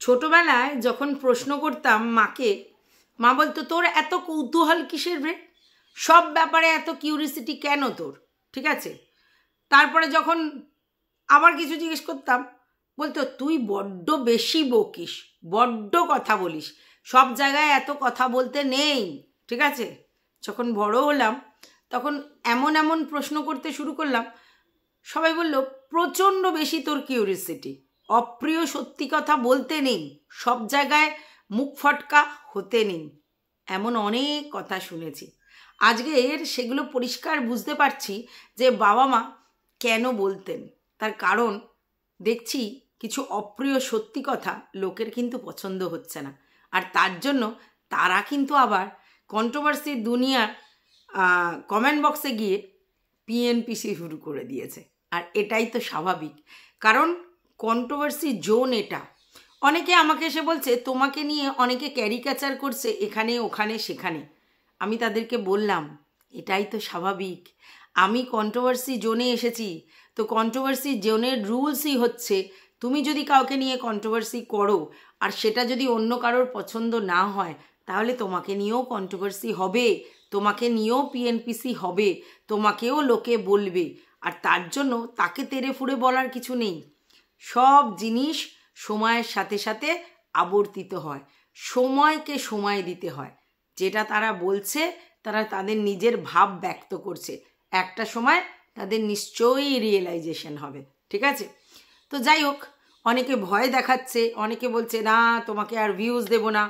ছোটবেলায় যখন প্রশ্ন করতাম মাকে, মা বলতো তোর এত কৌতূহল কিসের রে, সব ব্যাপারে এত কিউরিসিটি কেন তোর, ঠিক আছে। তারপরে যখন আবার কিছু জিজ্ঞেস করতাম, বলতো তুই বড্ড বেশি বকিস, বড্ড কথা বলিস, সব জায়গায় এত কথা বলতে নেই, ঠিক আছে। যখন বড় হলাম তখন এমন এমন প্রশ্ন করতে শুরু করলাম, সবাই বলল প্রচণ্ড বেশি তোর কিউরিসিটি, অপ্রিয় সত্যি কথা বলতে নেই, সব জায়গায় মুখ ফটকা হতে নেই, এমন অনেক কথা শুনেছি। আজকের সেগুলো পরিষ্কার বুঝতে পারছি যে বাবা মা কেন বলতেন। তার কারণ দেখছি কিছু অপ্রিয় সত্যি কথা লোকের কিন্তু পছন্দ হচ্ছে না, আর তার জন্য তারা কিন্তু আবার কন্ট্রোভার্সির দুনিয়ার কমেন্ট বক্সে গিয়ে পিএনপিসি শুরু করে দিয়েছে। আর এটাই তো স্বাভাবিক, কারণ কন্ট্রোভার্সি জোন এটা। অনেকে আমাকে এসে বলছে তোমাকে নিয়ে অনেকে ক্যারিকেচার করছে এখানে ওখানে সেখানে। আমি তাদেরকে বললাম এটাই তো স্বাভাবিক, আমি কন্ট্রোভার্সি জোনে এসেছি, তো কন্ট্রোভার্সি জোনের রুলসই হচ্ছে তুমি যদি কাউকে নিয়ে কন্ট্রোভার্সি করো আর সেটা যদি অন্য কারোর পছন্দ না হয়, তাহলে তোমাকে নিয়েও কন্ট্রোভার্সি হবে, তোমাকে নিয়েও পিএনপিসি হবে, তোমাকেও লোকে বলবে। আর তার জন্য তাকে তেড়ে ফুড়ে বলার কিছু নেই। সব জিনিস সময়ের সাথে সাথে আবর্তিত হয়, সময়কে সময় দিতে হয়। যেটা তারা বলছে তারা তাদের নিজের ভাব ব্যক্ত করছে, একটা সময় তাদের নিশ্চয়ই রিয়েলাইজেশন হবে, ঠিক আছে। তো যাই হোক, অনেকে ভয় দেখাচ্ছে, অনেকে বলছে না তোমাকে আর ভিউজ দেব না,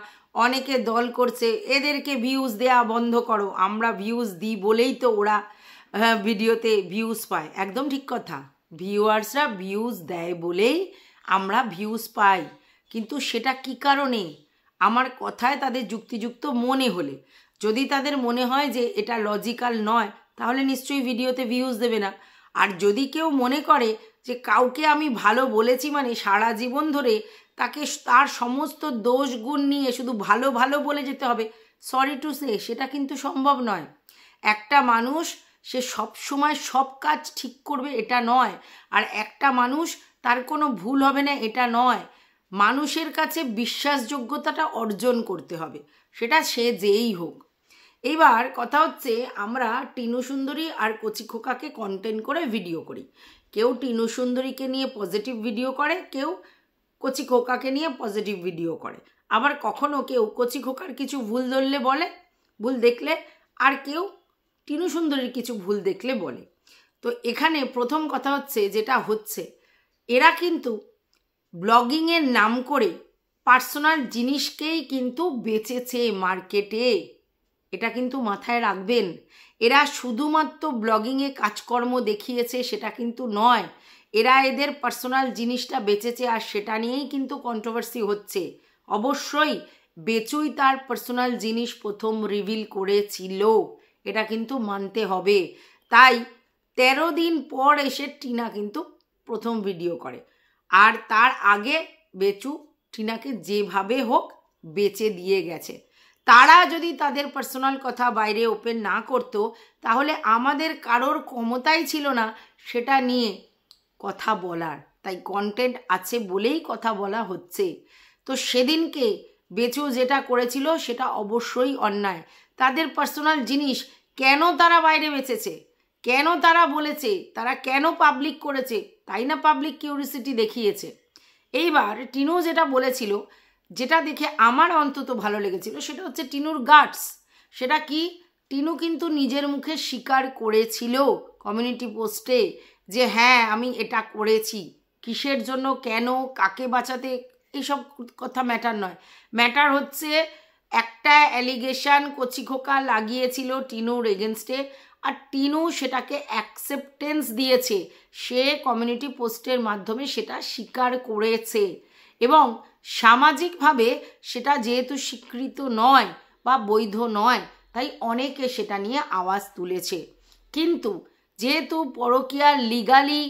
অনেকে দল করছে এদেরকে ভিউজ দেয়া বন্ধ করো, আমরা ভিউজ দিই বলেই তো ওরা ভিডিওতে ভিউজ পায়। একদম ঠিক কথা, ভিউয়ার্সরা ভিউজ দেয় বলেই আমরা ভিউজ পাই, কিন্তু সেটা কি কারণে? আমার কথায় তাদের যুক্তিযুক্ত মনে হলে, যদি তাদের মনে হয় যে এটা লজিক্যাল নয়, তাহলে নিশ্চয়ই ভিডিওতে ভিউজ দেবে না। আর যদি কেউ মনে করে যে কাউকে আমি ভালো বলেছি মানে সারা জীবন ধরে তাকে তার সমস্ত দোষ গুণ নিয়ে শুধু ভালো ভালো বলে যেতে হবে, সরি টু সে, সেটা কিন্তু সম্ভব নয়। একটা মানুষ সে সব সময় সব কাজ ঠিক করবে এটা নয়, আর একটা মানুষ তার কোনো ভুল হবে না এটা নয়। মানুষের কাছে বিশ্বাসযোগ্যতাটা অর্জন করতে হবে, সেটা সে যেই হোক। এইবার কথা হচ্ছে, আমরা টিনু সুন্দরী আর কচি খোকাকে কন্টেন্ট করে ভিডিও করি। কেউ টিনু সুন্দরীকে নিয়ে পজিটিভ ভিডিও করে, কেউ কচি খোকাকে নিয়ে পজিটিভ ভিডিও করে। আবার কখনো কেউ কচি খোকার কিছু ভুল ধরলে বলে, ভুল দেখলে, আর কেউ টিনু সুন্দরীর কিছু ভুল দেখলে বলে। তো এখানে প্রথম কথা হচ্ছে, যেটা হচ্ছে এরা কিন্তু ব্লগিংয়ের নাম করে পার্সোনাল জিনিসকেই কিন্তু বেচেছে মার্কেটে, এটা কিন্তু মাথায় রাখবেন। এরা শুধুমাত্র ব্লগিংয়ে কাজকর্ম দেখিয়েছে সেটা কিন্তু নয়, এরা এদের পার্সোনাল জিনিসটা বেচেছে, আর সেটা নিয়েই কিন্তু কন্ট্রোভার্সি হচ্ছে। অবশ্যই বেচুই তার পার্সোনাল জিনিস প্রথম রিভিল করেছিল, এটা কিন্তু মানতে হবে। তাই 13 দিন পর এসে টিনা কিন্তু প্রথম ভিডিও করে, আর তার আগে বেচু টিনাকে যেভাবে হোক বেচে দিয়ে গেছে। তারা যদি তাদের পার্সোনাল কথা বাইরে ওপেন না করতো, তাহলে আমাদের কারোর ক্ষমতাই ছিল না সেটা নিয়ে কথা বলার। তাই কন্টেন্ট আছে বলেই কথা বলা হচ্ছে। তো সেদিনকে বেচু যেটা করেছিল সেটা অবশ্যই অন্যায়। তাদের পার্সোনাল জিনিস কেন তারা বাইরে বেচেছে, কেন তারা বলেছে, তারা কেন পাবলিক করেছে, তাই না পাবলিক কিউরিসিটি দেখিয়েছে। এইবার টিনু যেটা বলেছিল, যেটা দেখে আমার অন্তত ভালো লেগেছিল, সেটা হচ্ছে টিনুর গাটস। সেটা কি, টিনু কিন্তু নিজের মুখে স্বীকার করেছিল কমিউনিটি পোস্টে যে হ্যাঁ আমি এটা করেছি। কিসের জন্য, কেন, কাকে বাঁচাতে, এইসব কথা ম্যাটার নয়। ম্যাটার হচ্ছে একটা অ্যালিগেশন কচিখোকা লাগিয়েছিল টিনুর এগেনস্টে, আর টিনু সেটাকে অ্যাকসেপ্টেন্স দিয়েছে, সে কমিউনিটি পোস্টের মাধ্যমে সেটা স্বীকার করেছে, এবং সামাজিকভাবে সেটা যেহেতু স্বীকৃত নয় বা বৈধ নয়, তাই অনেকে সেটা নিয়ে আওয়াজ তুলেছে। কিন্তু যেহেতু পরকীয়া লিগালি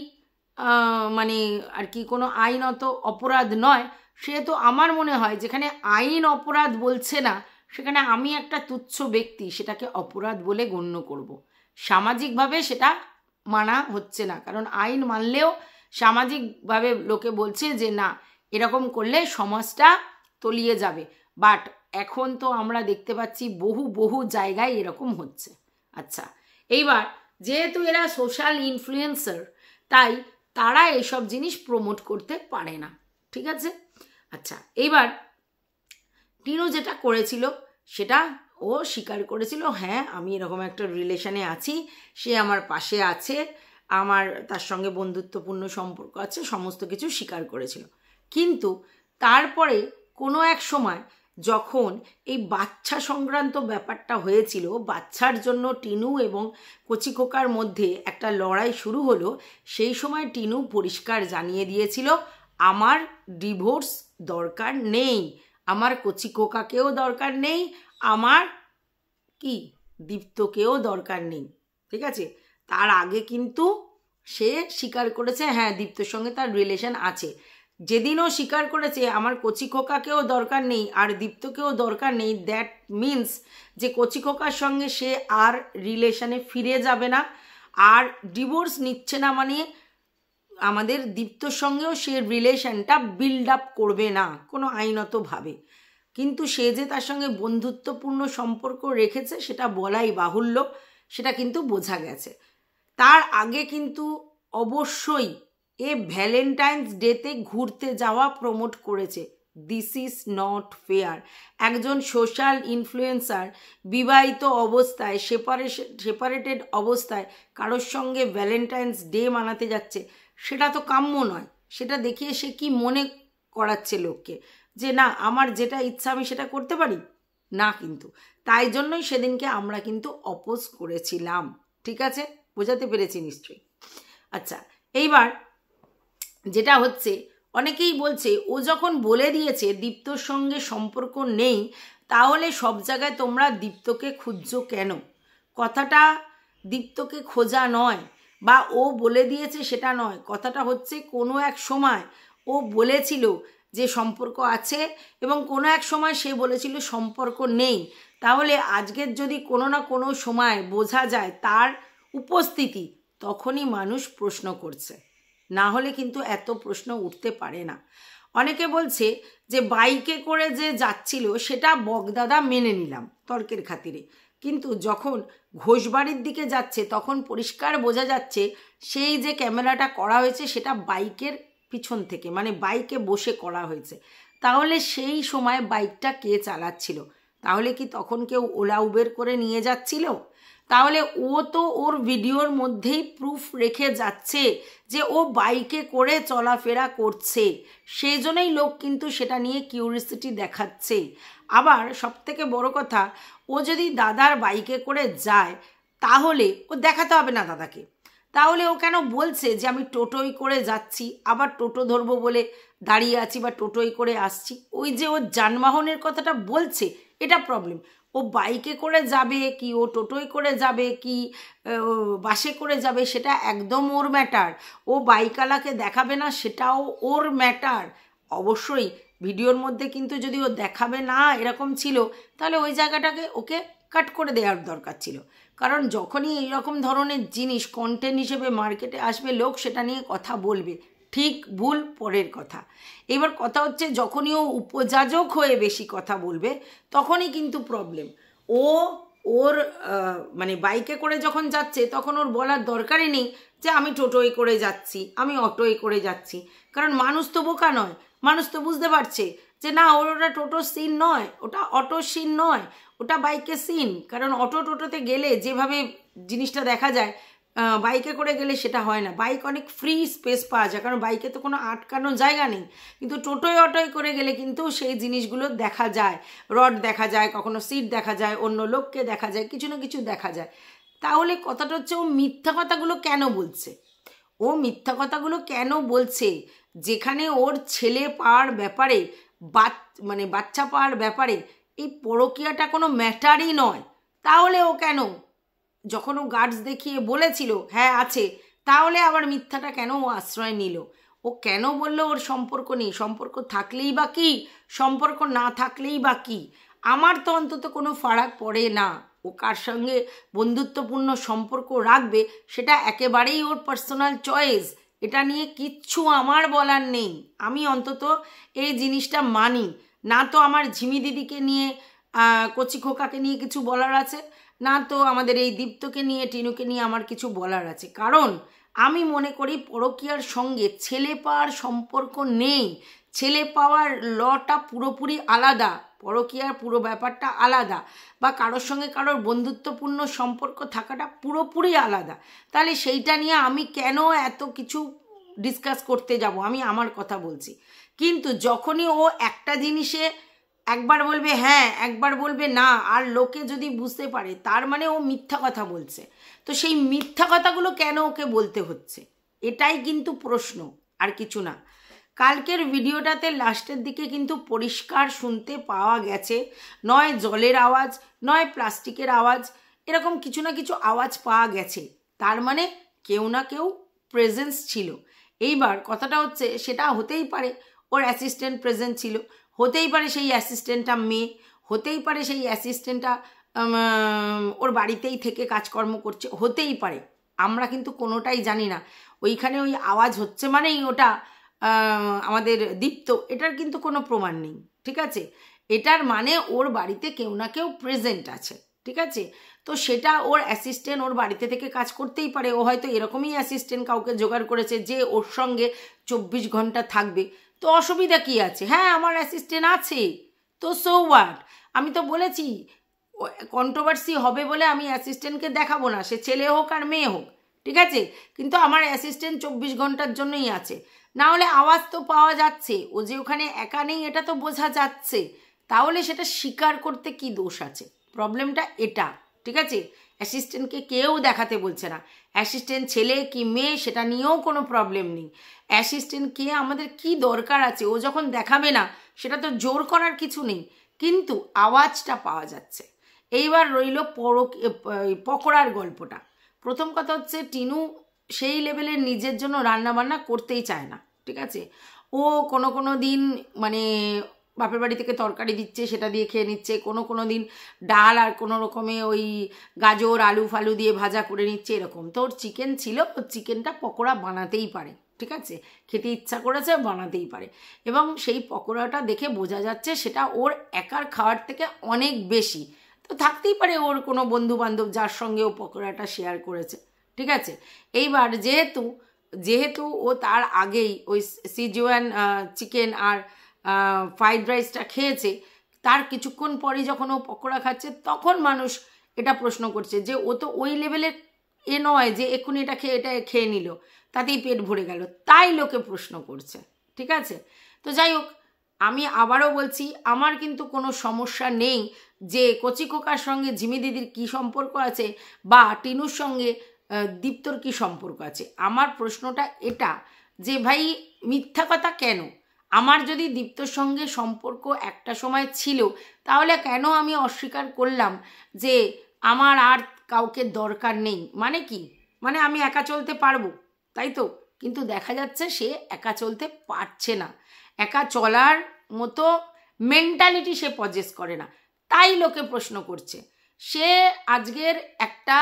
মানে আর কি কোনো আইনত অপরাধ নয়, সেহেতু আমার মনে হয় যেখানে আইন অপরাধ বলছে না, সেখানে আমি একটা তুচ্ছ ব্যক্তি সেটাকে অপরাধ বলে গণ্য করব। সামাজিকভাবে সেটা মানা হচ্ছে না, কারণ আইন মানলেও সামাজিকভাবে লোকে বলছে যে না এরকম করলে সমাজটা তলিয়ে যাবে। বাট এখন তো আমরা দেখতে পাচ্ছি বহু বহু জায়গায় এরকম হচ্ছে। আচ্ছা, এইবার যেহেতু এরা সোশ্যাল ইনফ্লুয়েন্সার, তাই তারা এইসব জিনিস প্রমোট করতে পারে না, ঠিক আছে। আচ্ছা, এইবার টিনু যেটা করেছিল সেটা ও স্বীকার করেছিল, হ্যাঁ আমি এরকম একটা রিলেশনে আছি, সে আমার পাশে আছে, আমার তার সঙ্গে বন্ধুত্বপূর্ণ সম্পর্ক আছে, সমস্ত কিছু স্বীকার করেছিল। কিন্তু তারপরে কোনো এক সময় যখন এই বাচ্চা সংক্রান্ত ব্যাপারটা হয়েছিল, বাচ্চার জন্য টিনু এবং কচিখোকার মধ্যে একটা লড়াই শুরু হলো, সেই সময় টিনু পরিষ্কার জানিয়ে দিয়েছিল আমার ডিভোর্স দরকার নেই, আমার কচিখোকাকেও দরকার নেই, আমার কি দীপ্তকেও দরকার নেই, ঠিক আছে। তার আগে কিন্তু সে স্বীকার করেছে হ্যাঁ দীপ্তর সঙ্গে তার রিলেশন আছে। যেদিনও স্বীকার করেছে আমার কচিখোকাকেও দরকার নেই আর দীপ্তকেও দরকার নেই, দ্যাট মিনস যে কচিখোকার সঙ্গে সে আর রিলেশনে ফিরে যাবে না, আর ডিভোর্স নিচ্ছে না, মানে আমাদের দীপ্তর সঙ্গেও সে রিলেশনটা বিল্ড আপ করবে না কোনো আইনতভাবে। কিন্তু সে যে তার সঙ্গে বন্ধুত্বপূর্ণ সম্পর্ক রেখেছে সেটা বলাই বাহুল্য, সেটা কিন্তু বোঝা গেছে। তার আগে কিন্তু অবশ্যই এ ভ্যালেন্টাইন্স ডেতে ঘুরতে যাওয়া প্রমোট করেছে। This is not fair. একজন সোশ্যাল ইনফ্লুয়েন্সার বিবাহিত অবস্থায় সেপারেটেড অবস্থায় কারোর সঙ্গে ভ্যালেন্টাইন্স ডে মানাতে যাচ্ছে, সেটা তো কাম্য নয়। সেটা দেখিয়ে সে কি মনে করাচ্ছে লোককে যে না আমার যেটা ইচ্ছা আমি সেটা করতে পারি না, কিন্তু তাই জন্যই সেদিনকে আমরা কিন্তু অপোজ করেছিলাম, ঠিক আছে, বোঝাতে পেরেছি নিশ্চয়ই। আচ্ছা, এইবার যেটা হচ্ছে অনেকেই বলছে ও যখন বলে দিয়েছে দীপ্তর সঙ্গে সম্পর্ক নেই, তাহলে সব জায়গায় তোমরা দীপ্তকে খুঁজছো কেন? কথাটা দীপ্তকে খোঁজা নয় বা ও বলে দিয়েছে সেটা নয়, কথাটা হচ্ছে কোনো এক সময় ও বলেছিল যে সম্পর্ক আছে এবং কোনো এক সময় সে বলেছিল সম্পর্ক নেই। তাহলে আজকের যদি কোনো না কোনো সময় বোঝা যায় তার উপস্থিতি, তখনই মানুষ প্রশ্ন করছে, না হলে কিন্তু এত প্রশ্ন উঠতে পারে না। অনেকে বলছে যে বাইকে করে যে যাচ্ছিল সেটা বগদাদা মেনে নিলাম তর্কের খাতিরে, কিন্তু যখন ঘোষবাড়ির দিকে যাচ্ছে তখন পরিষ্কার বোঝা যাচ্ছে সেই যে ক্যামেরাটা করা হয়েছে সেটা বাইকের পিছন থেকে, মানে বাইকে বসে করা হয়েছে। তাহলে সেই সময় বাইকটা কে চালাচ্ছিল? তাহলে কি তখন কেউ ওলা উবের করে নিয়ে যাচ্ছিল? তাহলে ও তো ওর ভিডিওর মধ্যেই প্রুফ রেখে যাচ্ছে যে ও বাইকে করে চলাফেরা করছে, সেই জন্যই লোক কিন্তু সেটা নিয়ে কিউরিসিটি দেখাচ্ছে। আবার সবথেকে বড় কথা, ও যদি দাদার বাইকে করে যায় তাহলে ও দেখাতে হবে না দাদাকে, তাহলে ও কেন বলছে যে আমি টোটোই করে যাচ্ছি, আবার টোটো ধরবো বলে দাঁড়িয়ে আছি বা টোটোই করে আসছি? ওই যে ও যানবাহনের কথাটা বলছে, এটা প্রবলেম। ও বাইকে করে যাবে কি ও টোটোয় করে যাবে কি বাসে করে যাবে সেটা একদম ওর ম্যাটার। ও বাইকওয়ালাকে দেখাবে না সেটাও ওর ম্যাটার। অবশ্যই ভিডিওর মধ্যে কিন্তু যদি ও দেখাবে না এরকম ছিল, তাহলে ওই জায়গাটাকে ওকে কাট করে দেওয়ার দরকার ছিল। কারণ যখনই এইরকম ধরনের জিনিস কন্টেন্ট হিসেবে মার্কেটে আসবে, লোক সেটা নিয়ে কথা বলবে, ঠিক ভুল পরের কথা। এবার কথা হচ্ছে যখনই ও উপযাজক হয়ে বেশি কথা বলবে তখনই কিন্তু প্রবলেম। ওর মানে বাইকে করে যখন যাচ্ছে তখন ওর বলার দরকারই নেই যে আমি টোটোয় করে যাচ্ছি, আমি অটোয় করে যাচ্ছি, কারণ মানুষ তো বোকা নয়, মানুষ তো বুঝতে পারছে যে না ওটা টোটোর সিন নয়, ওটা অটোর সিন নয়, ওটা বাইকের সিন। কারণ টোটোতে গেলে যেভাবে জিনিসটা দেখা যায়, বাইকে করে গেলে সেটা হয় না। বাইক অনেক ফ্রি স্পেস পাওয়া যায়, কারণ বাইকে তো কোনো আটকানো জায়গা নেই। কিন্তু অটোয় করে গেলে কিন্তু সেই জিনিসগুলো দেখা যায়, রড দেখা যায়, কখনো সিট দেখা যায়, অন্য লোককে দেখা যায়, কিছু না কিছু দেখা যায়। তাহলে কথাটা হচ্ছে ও মিথ্যা কথাগুলো কেন বলছে? ও মিথ্যা কথাগুলো কেন বলছে যেখানে ওর ছেলে পাওয়ার ব্যাপারে, মানে বাচ্চা পাওয়ার ব্যাপারে এই পরকীয়াটা কোনো ম্যাটারই নয়? তাহলে ও কেন, যখন ও গার্ডস দেখিয়ে বলেছিল হ্যাঁ আছে, তাহলে আবার মিথ্যাটা কেন ও আশ্রয় নিল? ও কেন বলল ওর সম্পর্ক নেই? সম্পর্ক থাকলেই বা কি, সম্পর্ক না থাকলেই বা কি? আমার তো অন্তত কোনো ফারাক পড়ে না। ও কার সঙ্গে বন্ধুত্বপূর্ণ সম্পর্ক রাখবে সেটা একেবারেই ওর পার্সোনাল চয়েস, এটা নিয়ে কিচ্ছু আমার বলার নেই। আমি অন্তত এই জিনিসটা মানি না। তো আমার ঝিমি দিদিকে নিয়ে কচি খোকাকে নিয়ে কিছু বলার আছে, না তো আমাদের এই দীপ্তকে নিয়ে টিনুকে নিয়ে আমার কিছু বলার আছে। কারণ আমি মনে করি পরকীয়ার সঙ্গে ছেলে পাওয়ার সম্পর্ক নেই। ছেলে পাওয়ার লটা পুরোপুরি আলাদা, পরকীয়ার পুরো ব্যাপারটা আলাদা, বা কারোর সঙ্গে কারোর বন্ধুত্বপূর্ণ সম্পর্ক থাকাটা পুরোপুরি আলাদা। তাহলে সেইটা নিয়ে আমি কেন এত কিছু ডিসকাস করতে যাব? আমি আমার কথা বলছি। কিন্তু যখনই ও একটা জিনিসে একবার বলবে হ্যাঁ, একবার বলবে না, আর লোকে যদি বুঝতে পারে তার মানে ও মিথ্যা কথা বলছে, তো সেই মিথ্যা কথাগুলো কেন ওকে বলতে হচ্ছে? এটাই কিন্তু প্রশ্ন, আর কিছু না। কালকের ভিডিওটাতে লাস্টের দিকে কিন্তু পরিষ্কার শুনতে পাওয়া গেছে, নয় জলের আওয়াজ, নয় প্লাস্টিকের আওয়াজ, এরকম কিছু না কিছু আওয়াজ পাওয়া গেছে। তার মানে কেউ না কেউ প্রেজেন্স ছিল। এইবার কথাটা হচ্ছে, সেটা হতেই পারে ওর অ্যাসিস্ট্যান্ট প্রেজেন্ট ছিল, হতেই পারে সেই অ্যাসিস্ট্যান্টটা মেয়ে, হতেই পারে সেই অ্যাসিস্ট্যান্টটা ওর বাড়িতেই থেকে কাজকর্ম করছে, হতেই পারে। আমরা কিন্তু কোনোটাই জানি না। ওইখানে ওই আওয়াজ হচ্ছে মানেই ওটা আমাদের দীপ্ত, এটার কিন্তু কোনো প্রমাণ নেই, ঠিক আছে? এটার মানে ওর বাড়িতে কেউ না কেউ প্রেজেন্ট আছে, ঠিক আছে? তো সেটা ওর অ্যাসিস্ট্যান্ট ওর বাড়িতে থেকে কাজ করতেই পারে। ও হয়তো এরকমই অ্যাসিস্ট্যান্ট কাউকে জোগাড় করেছে যে ওর সঙ্গে 24 ঘন্টা থাকবে। তো অসুবিধা কি আছে? হ্যাঁ, আমার অ্যাসিস্ট্যান্ট আছে, তো সো হোয়াট? আমি তো বলেছি কন্ট্রোভার্সি হবে বলে আমি অ্যাসিস্ট্যান্টকে দেখাবো না, সে ছেলে হোক আর মেয়ে হোক, ঠিক আছে? কিন্তু আমার অ্যাসিস্ট্যান্ট 24 ঘন্টার জন্যই আছে। না হলে আওয়াজ তো পাওয়া যাচ্ছে, ও যে ওখানে একা নেই এটা তো বোঝা যাচ্ছে। তাহলে সেটা স্বীকার করতে কি দোষ আছে? প্রবলেমটা এটা, ঠিক আছে? অ্যাসিস্ট্যান্টকে কেউ দেখাতে বলছে না। অ্যাসিস্ট্যান্ট ছেলে কি মেয়ে সেটা নিয়েও কোনো প্রবলেম নেই। অ্যাসিস্ট্যান্টকে আমাদের কি দরকার আছে? ও যখন দেখাবে না, সেটা তো জোর করার কিছু নেই, কিন্তু আওয়াজটা পাওয়া যাচ্ছে। এইবার রইল পকোড়ার গল্পটা। প্রথম কথা হচ্ছে, টিনু সেই লেভেলের নিজের জন্য রান্নাবান্না করতেই চায় না, ঠিক আছে? ও কোনো দিন মানে বাপের বাড়ি থেকে তরকারি দিচ্ছে, সেটা দিয়ে খেয়ে নিচ্ছে। কোনো দিন ডাল আর কোনো রকমে ওই গাজর আলু ফালু দিয়ে ভাজা করে নিচ্ছে, এরকম। তো ওর চিকেন ছিল, ওর চিকেনটা পকোড়া বানাতেই পারে, ঠিক আছে? খেতে ইচ্ছা করেছে, বানাতেই পারে। এবং সেই পকোড়াটা দেখে বোঝা যাচ্ছে সেটা ওর একার খাওয়ার থেকে অনেক বেশি। তো থাকতেই পারে ওর কোনো বন্ধু বান্ধব যার সঙ্গে ও পকোড়াটা শেয়ার করেছে, ঠিক আছে? এইবার যেহেতু ও তার আগেই ওই সিজুয়ান চিকেন আর ফ্রাইড রাইসটা খেয়েছে, তার কিছুক্ষণ পরে যখন ও পকোড়া খাচ্ছে, তখন মানুষ এটা প্রশ্ন করছে যে ও তো ওই লেভেলের নয় যে এক্ষুনি এটা খেয়ে নিল, তাতেই পেট ভরে গেল, তাই লোকে প্রশ্ন করছে, ঠিক আছে? তো যাই হোক, আমি আবারও বলছি, আমার কিন্তু কোনো সমস্যা নেই যে কচি খোকার সঙ্গে ঝিমি দিদির কী সম্পর্ক আছে, বা টিনুর সঙ্গে দীপ্তর কী সম্পর্ক আছে। আমার প্রশ্নটা এটা যে ভাই, মিথ্যা কথা কেন? আমার যদি দীপ্তর সঙ্গে সম্পর্ক একটা সময় ছিল, তাহলে কেন আমি অস্বীকার করলাম যে আমার আর কাউকে দরকার নেই? মানে কি? মানে আমি একা চলতে পারবো, তাই তো? কিন্তু দেখা যাচ্ছে সে একা চলতে পারছে না, একা চলার মতো মেন্টালিটি সে পজেস করে না, তাই লোকে প্রশ্ন করছে। সে আজকের একটা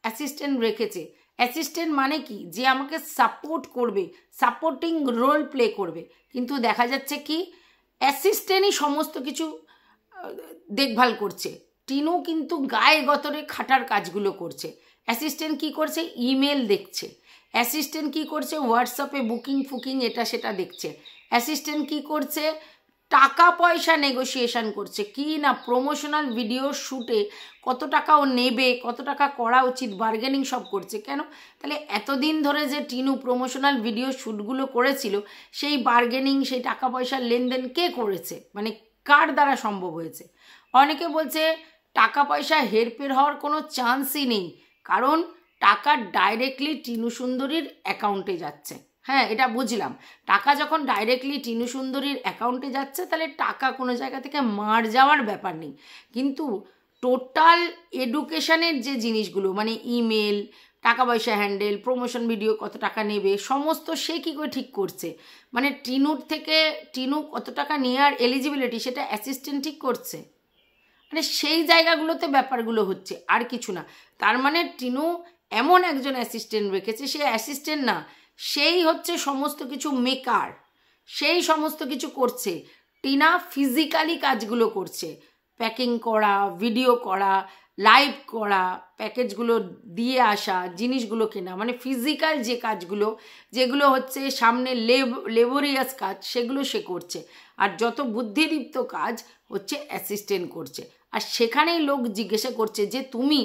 অ্যাসিস্ট্যান্ট রেখেছে। অ্যাসিস্ট্যান্ট মানে কি? যে আমাকে সাপোর্ট করবে, সাপোর্টিং রোল প্লে করবে। কিন্তু দেখা যাচ্ছে কি, অ্যাসিস্ট্যান্টই সমস্ত কিছু দেখভাল করছে। টিনু কিন্তু গায়ে গতরে খাটার কাজগুলো করছে। অ্যাসিস্ট্যান্ট কি করছে? ইমেল দেখছে। অ্যাসিস্ট্যান্ট কি করছে? হোয়াটসঅ্যাপে বুকিং এটা সেটা দেখছে। অ্যাসিস্ট্যান্ট কি করছে? টাকা পয়সা নেগোসিয়েশন করছে। কি না, প্রমোশনাল ভিডিও শ্যুটে কত টাকা ও নেবে, কত টাকা করা উচিত, বার্গেনিং সব করছে। কেন? তাহলে এতদিন ধরে যে টিনু প্রমোশনাল ভিডিও শ্যুটগুলো করেছিল, সেই বার্গেনিং, সেই টাকা পয়সার লেনদেন কে করেছে? মানে কার দ্বারা সম্ভব হয়েছে? অনেকে বলছে টাকা পয়সা হেরফের হওয়ার কোনো চান্সই নেই, কারণ টাকা ডাইরেক্টলি টিনু সুন্দরীর অ্যাকাউন্টে যাচ্ছে। হ্যাঁ, এটা বুঝলাম, টাকা যখন ডাইরেক্টলি টিনু সুন্দরীর অ্যাকাউন্টে যাচ্ছে, তাহলে টাকা কোনো জায়গা থেকে মার যাওয়ার ব্যাপার নেই। কিন্তু টোটাল এডুকেশনের যে জিনিসগুলো, মানে ইমেল, টাকা পয়সা হ্যান্ডেল, প্রমোশন ভিডিও কত টাকা নেবে, সমস্ত সে কী করে ঠিক করছে? মানে টিনুর থেকে টিনু কত টাকা নেওয়ার এলিজিবিলিটি, সেটা অ্যাসিস্ট্যান্ট ঠিক করছে। মানে সেই জায়গাগুলোতে ব্যাপারগুলো হচ্ছে, আর কিছু না। তার মানে টিনু এমন একজন অ্যাসিস্ট্যান্ট রেখেছে, সে অ্যাসিস্ট্যান্ট না, সেই হচ্ছে সমস্ত কিছু মেকার, সেই সমস্ত কিছু করছে। টিনা ফিজিক্যালি কাজগুলো করছে, প্যাকিং করা, ভিডিও করা, লাইভ করা, প্যাকেজগুলো দিয়ে আসা, জিনিসগুলো কেনা, মানে ফিজিক্যাল যে কাজগুলো, যেগুলো হচ্ছে সামনে লেবোরিয়াস কাজ, সেগুলো সে করছে। আর যত বুদ্ধিদীপ্ত কাজ হচ্ছে অ্যাসিস্ট্যান্ট করছে। আর সেখানেই লোক জিজ্ঞাসা করছে যে তুমি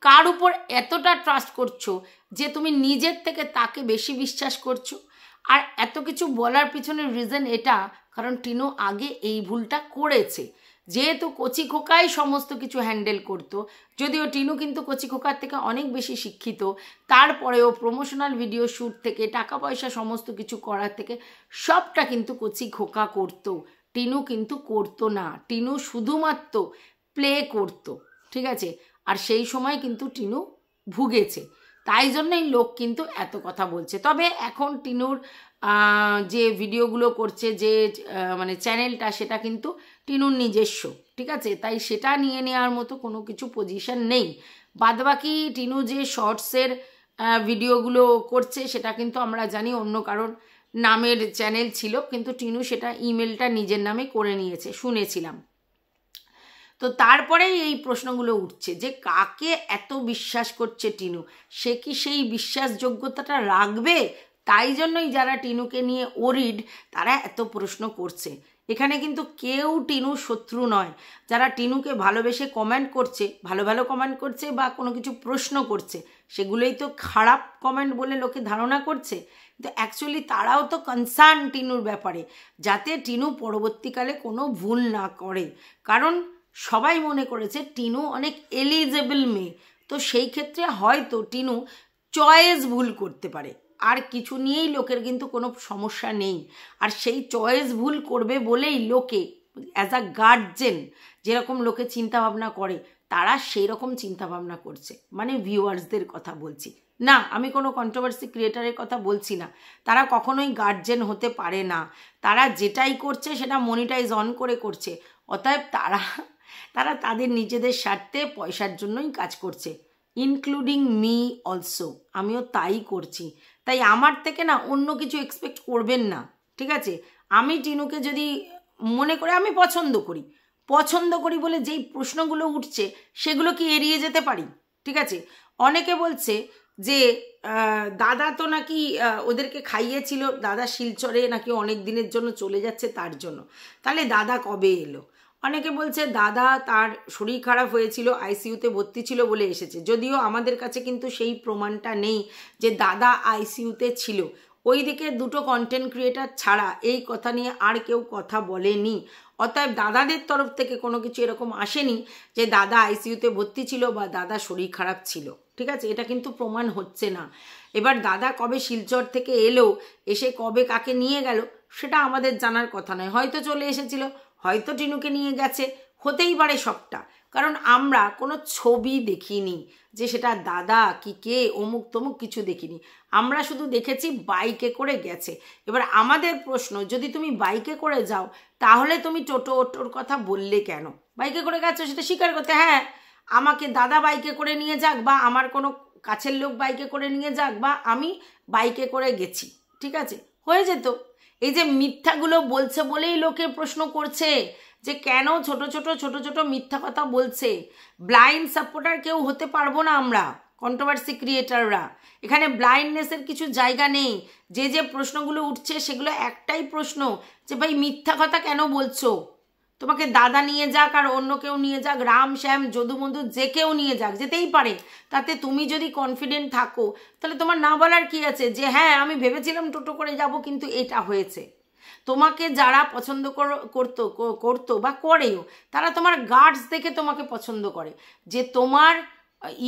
কার উপর এতটা ট্রাস্ট করছো যে তুমি নিজের থেকে তাকে বেশি বিশ্বাস করছো। আর এত কিছু বলার পিছনের রিজন এটা, কারণ টিনু আগে এই ভুলটা করেছে। যেহেতু কচি খোকাই সমস্ত কিছু হ্যান্ডেল করতো, যদিও টিনু কিন্তু কচি খোকার থেকে অনেক বেশি শিক্ষিত, তারপরেও প্রমোশনাল ভিডিও শ্যুট থেকে টাকা পয়সা সমস্ত কিছু করার থেকে সবটা কিন্তু কচি খোকা করতো, টিনু কিন্তু করতো না। টিনু শুধুমাত্র প্লে করতো, ঠিক আছে? আর সেই সময় কিন্তু টিনু ভুগেছে, তাই জন্যই লোক কিন্তু এত কথা বলছে। তবে এখন টিনুর যে ভিডিওগুলো করছে, যে মানে চ্যানেলটা, সেটা কিন্তু টিনুর নিজস্ব, ঠিক আছে? তাই সেটা নিয়ে নেওয়ার মতো কোনো কিছু পজিশন নেই। বাদবাকি টিনু যে শর্টসের ভিডিওগুলো করছে সেটা কিন্তু আমরা জানি অন্য কারোর নামের চ্যানেল ছিল, কিন্তু টিনু সেটা ইমেলটা নিজের নামে করে নিয়েছে, শুনেছিলাম। তো তারপরেই এই প্রশ্নগুলো উঠছে যে কাকে এত বিশ্বাস করছে টিনু, সে কি সেই বিশ্বাসযোগ্যতাটা রাখবে? তাই জন্যই যারা টিনুকে নিয়ে ওরিড, তারা এত প্রশ্ন করছে। এখানে কিন্তু কেউ টিনু শত্রু নয়। যারা টিনুকে ভালোবেসে কমেন্ট করছে, ভালো ভালো কমেন্ট করছে বা কোনো কিছু প্রশ্ন করছে, সেগুলোই তো খারাপ কমেন্ট বলে লোকে ধারণা করছে। কিন্তু অ্যাকচুয়ালি তারাও তো কনসার্ন টিনুর ব্যাপারে, যাতে টিনু পরবর্তীকালে কোনো ভুল না করে। কারণ সবাই মনে করেছে টিনু অনেক এলিজেবল মেয়ে, তো সেই ক্ষেত্রে হয়তো টিনু চয়েস ভুল করতে পারে, আর কিছু নিয়েই লোকের কিন্তু কোনো সমস্যা নেই। আর সেই চয়েস ভুল করবে বলেই লোকে অ্যাজ আ গার্জেন যেরকম লোকে চিন্তাভাবনা করে, তারা সেই রকম চিন্তাভাবনা করছে। মানে ভিউয়ার্সদের কথা বলছি না, আমি কোনো কন্ট্রোভার্সি ক্রিয়েটারের কথা বলছি না। তারা কখনোই গার্জেন হতে পারে না, তারা যেটাই করছে সেটা মনিটাইজ অন করে করছে। অতএব তারা তাদের নিজেদের স্বার্থে পয়সার জন্যই কাজ করছে, ইনক্লুডিং মি অলসো, আমিও তাই করছি। তাই আমার থেকে না অন্য কিছু এক্সপেক্ট করবেন না, ঠিক আছে? আমি টিনুকে যদি মনে করে আমি পছন্দ করি বলে যেই প্রশ্নগুলো উঠছে সেগুলো কি এড়িয়ে যেতে পারি? ঠিক আছে, অনেকে বলছে যে দাদা তো নাকি ওদেরকে খাইয়েছিল, দাদা শিলচরে নাকি অনেক দিনের জন্য চলে যাচ্ছে তার জন্য, তাহলে দাদা কবে এলো? অনেকে বলছে দাদা তার শরীর খারাপ হয়েছিল, আইসিইউতে ভর্তি ছিল বলে এসেছে, যদিও আমাদের কাছে কিন্তু সেই প্রমাণটা নেই যে দাদা আইসিইউতে ছিল। ওইদিকে দুটো কন্টেন্ট ক্রিয়েটার ছাড়া এই কথা নিয়ে আর কেউ কথা বলেনি। অতএব দাদাদের তরফ থেকে কোনো কিছু এরকম আসেনি যে দাদা আইসিইউতে ভর্তি ছিল বা দাদা শরীর খারাপ ছিল, ঠিক আছে? এটা কিন্তু প্রমাণ হচ্ছে না। এবার দাদা কবে শিলচর থেকে এলো, এসে কবে কাকে নিয়ে গেল, সেটা আমাদের জানার কথা নয়। হয়তো চলে এসেছিল, হয়তো টিনুকে নিয়ে গেছে, হতেই পারে সবটা। কারণ আমরা কোনো ছবি দেখিনি যে সেটা দাদা কি কে অমুক তমুক, কিছু দেখিনি। আমরা শুধু দেখেছি বাইকে করে গেছে। এবার আমাদের প্রশ্ন, যদি তুমি বাইকে করে যাও তাহলে তুমি টোটোর কথা বললে কেন? বাইকে করে গেছো সেটা স্বীকার করতে, হ্যাঁ আমাকে দাদা বাইকে করে নিয়ে যাক, বা আমার কোনো কাছের লোক বাইকে করে নিয়ে যাক, বা আমি বাইকে করে গেছি, ঠিক আছে, হয়ে যেত। এই যে মিথ্যাগুলো বলছে বলেই লোকে প্রশ্ন করছে যে কেন ছোট ছোট মিথ্যা কথা বলছে। ব্লাইন্ড সাপোর্টার কেউ হতে পারবো না আমরা কন্ট্রোভার্সি ক্রিয়েটাররা। এখানে ব্লাইন্ডনেসের কিছু জায়গা নেই। যে প্রশ্নগুলো উঠছে সেগুলো একটাই প্রশ্ন, যে ভাই মিথ্যা কথা কেন বলছো? তোমাকে দাদা নিয়ে যাক আর অন্য কেউ নিয়ে যাক, রাম শ্যাম যদু মধু যে কেউ নিয়ে যাক, যেতেই পারে। তাতে তুমি যদি কনফিডেন্ট থাকো তাহলে তোমার না বলার কি আছে যে হ্যাঁ আমি ভেবেছিলাম টোটো করে যাব কিন্তু এটা হয়েছে। তোমাকে যারা পছন্দ করতো বা করেও, তারা তোমার গার্ডস দেখে তোমাকে পছন্দ করে, যে তোমার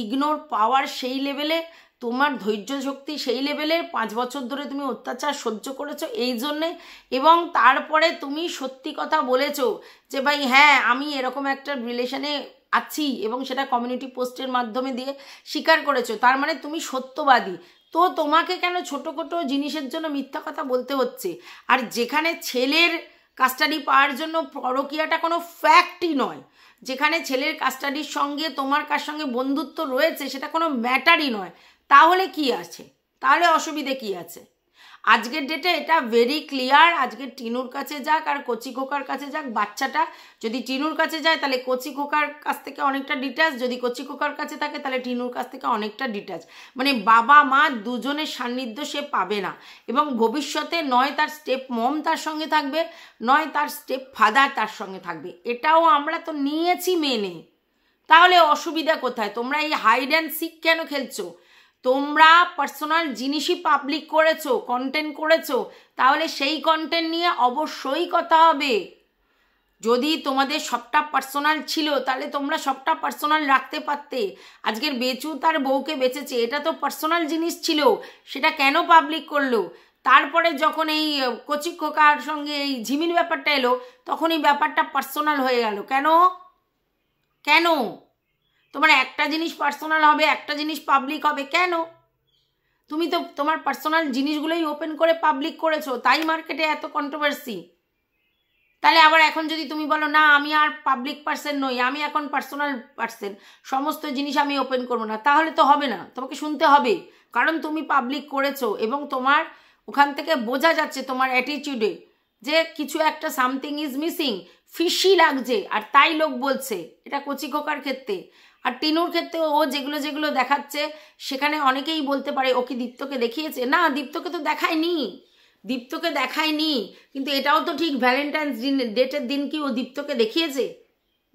ইগনোর পাওয়ার সেই লেভেলে, তোমার ধৈর্য শক্তি সেই লেভেলের, 5 বছর ধরে তুমি অত্যাচার সহ্য করেছো এই জন্যে, এবং তারপরে তুমি সত্যি কথা বলেছো যে ভাই হ্যাঁ আমি এরকম একটা রিলেশনে আছি, এবং সেটা কমিউনিটি পোস্টের মাধ্যমে দিয়ে স্বীকার করেছো, তার মানে তুমি সত্যবাদী। তো তোমাকে কেন ছোটো জিনিসের জন্য মিথ্যা কথা বলতে হচ্ছে? আর যেখানে ছেলের কাস্টাডি পাওয়ার জন্য পরকীয়াটা কোনো ফ্যাক্টই নয়, যেখানে ছেলের কাস্টাডির সঙ্গে তোমার কার সঙ্গে বন্ধুত্ব রয়েছে সেটা কোনো ম্যাটারই নয়, তাহলে কি আছে? তাহলে অসুবিধে কি আছে? আজকের ডেটে এটা ভেরি ক্লিয়ার। আজকে টিনুর কাছে যাক আর কচি খোকার কাছে যাক, বাচ্চাটা যদি টিনুর কাছে যায় তাহলে কচি খোকার কাছ থেকে অনেকটা ডিটাচ, যদি কচি খোকার কাছে থাকে তাহলে টিনুর কাছ থেকে অনেকটা ডিটাচ। মানে বাবা মা দুজনের সান্নিধ্য সে পাবে না, এবং ভবিষ্যতে নয় তার স্টেপ মম তার সঙ্গে থাকবে, নয় তার স্টেপ ফাদার তার সঙ্গে থাকবে। এটাও আমরা তো নিয়েছি মেনে, তাহলে অসুবিধা কোথায়? তোমরা এই হাইড অ্যান্ড সিক কেন খেলছো? তোমরা পার্সোনাল জিনিসই পাবলিক করেছো, কন্টেন্ট করেছো, তাহলে সেই কন্টেন্ট নিয়ে অবশ্যই কথা হবে। যদি তোমাদের সবটা পার্সোনাল ছিল তাহলে তোমরা সবটা পার্সোনাল রাখতে পারতে। আজকের বেচু তার বউকে বেচেছে, এটা তো পার্সোনাল জিনিস ছিল, সেটা কেন পাবলিক করলো? তারপরে যখন এই কচি খোকার সঙ্গে এই ঝিমির ব্যাপারটা এলো, তখন এই ব্যাপারটা পার্সোনাল হয়ে গেল। কেন কেন তোমার একটা জিনিস পার্সোনাল হবে, একটা জিনিস পাবলিক হবে কেন? তুমি তো তোমার পার্সোনাল জিনিসগুলোই ওপেন করে পাবলিক করেছো, তাই মার্কেটে এত কন্ট্রোভার্সি। তাহলে আবার এখন যদি তুমি বলো না আমি আর পাবলিক পার্সন নই, আমি এখন পার্সোনাল পার্সন, সমস্ত জিনিস আমি ওপেন করবো না, তাহলে তো হবে না, তোমাকে শুনতে হবে। কারণ তুমি পাবলিক করেছো এবং তোমার ওখান থেকে বোঝা যাচ্ছে তোমার অ্যাটিটিউডে যে কিছু একটা সামথিং ইজ মিসিং, ফিশি লাগছে, আর তাই লোক বলছে। এটা কচি খোকার ক্ষেত্রে। আর টিনুর ক্ষেত্রে ও যেগুলো যেগুলো দেখাচ্ছে সেখানে অনেকেই বলতে পারে ও কি দীপ্তকে দেখিয়েছে? না, দীপ্তকে তো দেখায়নি, দীপ্তকে দেখায়নি। কিন্তু এটাও তো ঠিক, ভ্যালেন্টাইন্স ডেটের দিন কি ও দীপ্তকে দেখিয়েছে?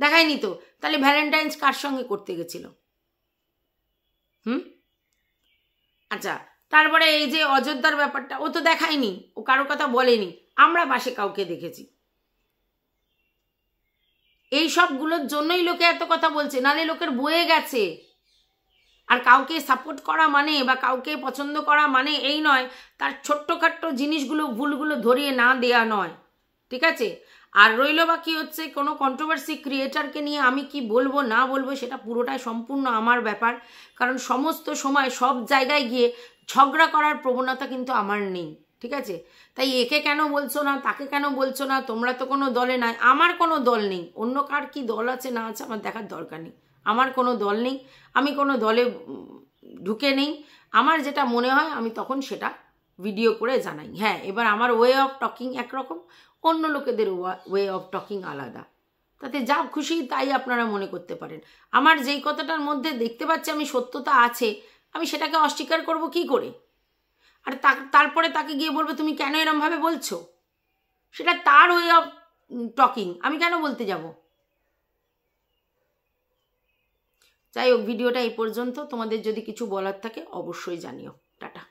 দেখায়নি তো। তাহলে ভ্যালেন্টাইন্স কার সঙ্গে করতে গেছিল? আচ্ছা, তারপরে এই যে অযোধ্যার ব্যাপারটা ও তো দেখায়নি, ও কারো কথা বলেনি, আমরা বাসে কাউকে দেখেছি। এই সবগুলোর জন্যই লোকে এত কথা বলছে, নালে লোকের বয়ে গেছে। আর কাউকে সাপোর্ট করা মানে বা কাউকে পছন্দ করা মানে এই নয় তার ছোট্টখাট্ট জিনিসগুলো ভুলগুলো ধরিয়ে না দেয়া নয়, ঠিক আছে? আর রইল বাকি হচ্ছে কোনো কন্ট্রোভার্সি ক্রিয়েটারকে নিয়ে আমি কি বলবো না বলবো সেটা পুরোটাই সম্পূর্ণ আমার ব্যাপার। কারণ সমস্ত সময় সব জায়গায় গিয়ে ঝগড়া করার প্রবণতা কিন্তু আমার নেই, ঠিক আছে? তাই একে কেন বলছো না, তাকে কেন বলছো না, তোমরা তো কোনো দলে নাই। আমার কোনো দল নেই, অন্য কার কি দল আছে না আছে আমার দেখার দরকার নেই। আমার কোনো দল নেই, আমি কোনো দলে ঢুকে নেই। আমার যেটা মনে হয় আমি তখন সেটা ভিডিও করে জানাই। হ্যাঁ, এবার আমার ওয়ে অফ টকিং একরকম, অন্য লোকেদের ওয়ে অফ টকিং আলাদা, তাতে যা খুশি তাই আপনারা মনে করতে পারেন। আমার যেই কথাটার মধ্যে দেখতে পাচ্ছি আমি সত্যতা আছে, আমি সেটাকে অস্বীকার করব কি করে? আর তারপরে তাকে গিয়ে বলবো তুমি কেন এরমভাবে বলছো, সেটা তার ওয়ে অফ টকিং, আমি কেন বলতে যাব? যাই হোক, ভিডিওটা এই পর্যন্ত। তোমাদের যদি কিছু বলার থাকে অবশ্যই জানিও। টাটা।